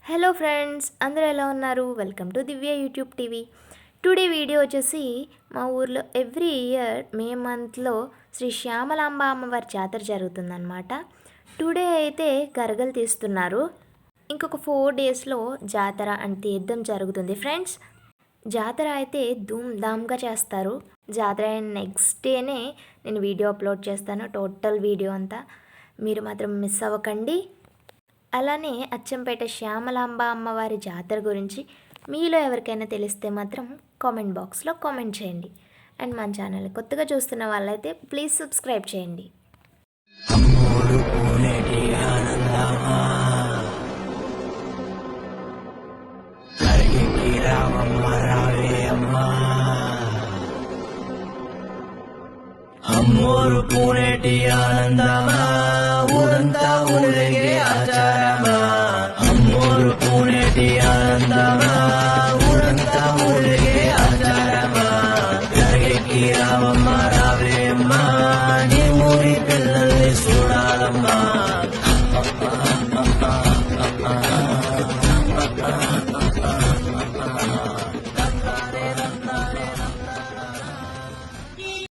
Hello friends, అందరూ ఎలా ఉన్నారు? Welcome to Divya YouTube TV. Today video వచ్చేసి మా ఊర్లో ఎవ్రీ ఇయర్ మే మంత్లో శ్రీ శ్యామలాంబ అమ్మవారి జాతర జరుగుతుందన్నమాట. టుడే అయితే గరగలు తీస్తున్నారు. ఇంకొక 4 డేస్లో జాతర అంటే తీర్థం జరుగుతుంది ఫ్రెండ్స్. జాతర అయితే ధూమ్ధామ్గా చేస్తారు. జాతర అయిన నెక్స్ట్ డేనే నేను వీడియో అప్లోడ్ చేస్తాను, టోటల్ వీడియో అంతా. మీరు మాత్రం మిస్ అవ్వకండి. అలానే అచ్చంపేట శ్యామలాంబ అమ్మవారి జాతర గురించి మీలో ఎవరికైనా తెలిస్తే మాత్రం కామెంట్ బాక్స్లో కామెంట్ చేయండి. అండ్ మన ఛానల్ కొత్తగా చూస్తున్న వాళ్ళైతే ప్లీజ్ సబ్స్క్రైబ్ చేయండి. అమ్మోరు పూనేటి ఆనందమా ఊరంతా ఊరేగే ఆచారమా. అమ్మోరు పూనేటి ఆనందమా